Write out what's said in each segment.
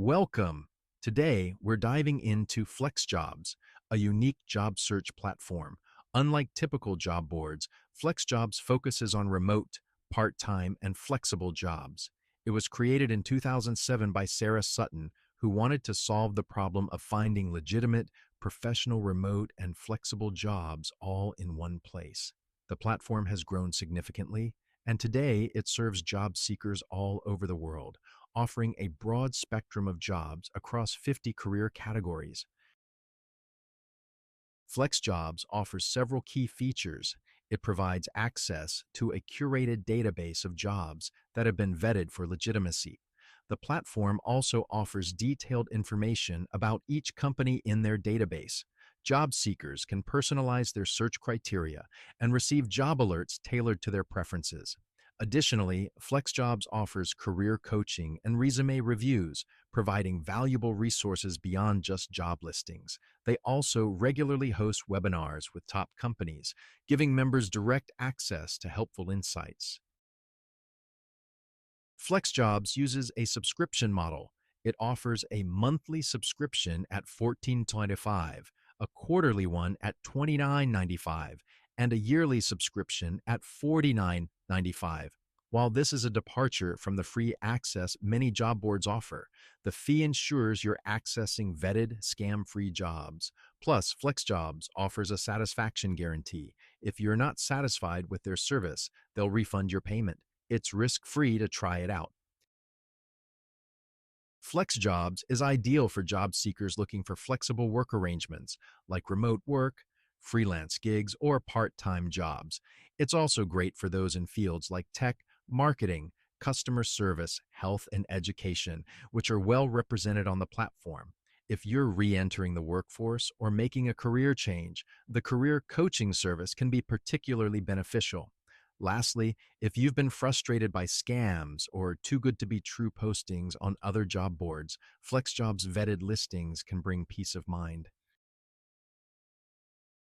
Welcome. Today, we're diving into Flexjobs, a unique job search platform. Unlike typical job boards, Flexjobs focuses on remote, part-time, and flexible jobs. It was created in 2007 by Sarah Sutton, who wanted to solve the problem of finding legitimate, professional remote and flexible jobs all in one place. The platform has grown significantly, and today it serves job seekers all over the world, offering a broad spectrum of jobs across 50 career categories. FlexJobs offers several key features. It provides access to a curated database of jobs that have been vetted for legitimacy. The platform also offers detailed information about each company in their database. Job seekers can personalize their search criteria and receive job alerts tailored to their preferences. Additionally, FlexJobs offers career coaching and resume reviews, providing valuable resources beyond just job listings. They also regularly host webinars with top companies, giving members direct access to helpful insights. FlexJobs uses a subscription model. It offers a monthly subscription at $14.25, a quarterly one at $29.95, and a yearly subscription at $49.95. While this is a departure from the free access many job boards offer, the fee ensures you're accessing vetted, scam-free jobs. Plus, FlexJobs offers a satisfaction guarantee. If you're not satisfied with their service, they'll refund your payment. It's risk-free to try it out. FlexJobs is ideal for job seekers looking for flexible work arrangements like remote work, freelance gigs, or part-time jobs. It's also great for those in fields like tech, marketing, customer service, health, and education, which are well represented on the platform. If you're re-entering the workforce or making a career change, the career coaching service can be particularly beneficial. Lastly, if you've been frustrated by scams or too good to be true postings on other job boards, FlexJob's vetted listings can bring peace of mind.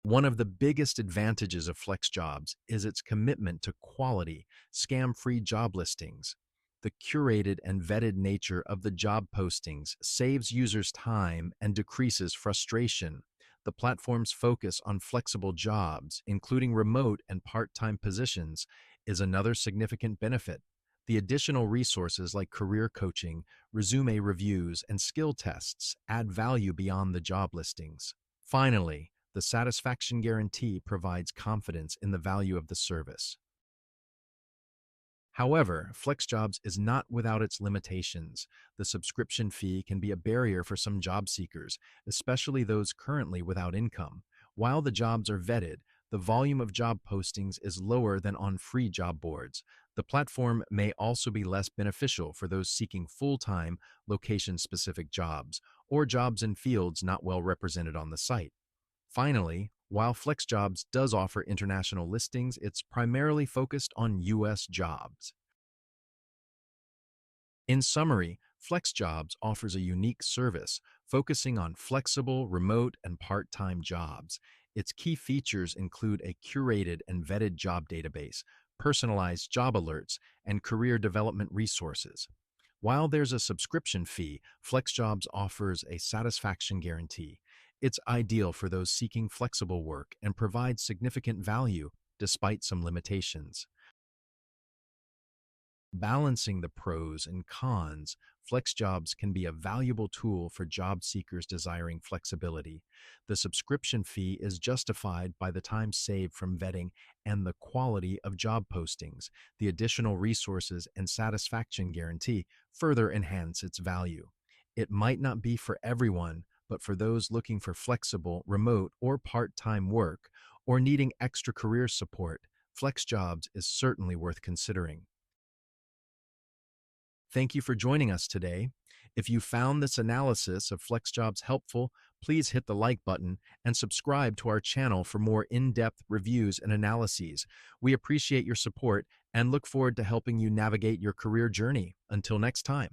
One of the biggest advantages of FlexJobs is its commitment to quality, scam-free job listings. The curated and vetted nature of the job postings saves users time and decreases frustration. The platform's focus on flexible jobs, including remote and part-time positions, is another significant benefit. The additional resources like career coaching, resume reviews, and skill tests add value beyond the job listings. Finally, the satisfaction guarantee provides confidence in the value of the service. However, FlexJobs is not without its limitations. The subscription fee can be a barrier for some job seekers, especially those currently without income. While the jobs are vetted, the volume of job postings is lower than on free job boards. The platform may also be less beneficial for those seeking full-time, location-specific jobs, or jobs in fields not well represented on the site. Finally, while FlexJobs does offer international listings, it's primarily focused on U.S. jobs. In summary, FlexJobs offers a unique service focusing on flexible, remote, and part-time jobs. Its key features include a curated and vetted job database, personalized job alerts, and career development resources. While there's a subscription fee, FlexJobs offers a satisfaction guarantee. It's ideal for those seeking flexible work and provides significant value despite some limitations. Balancing the pros and cons, FlexJobs can be a valuable tool for job seekers desiring flexibility. The subscription fee is justified by the time saved from vetting and the quality of job postings. The additional resources and satisfaction guarantee further enhance its value. It might not be for everyone, but for those looking for flexible, remote, or part-time work, or needing extra career support, FlexJobs is certainly worth considering. Thank you for joining us today. If you found this analysis of FlexJobs helpful, please hit the like button and subscribe to our channel for more in-depth reviews and analyses. We appreciate your support and look forward to helping you navigate your career journey. Until next time.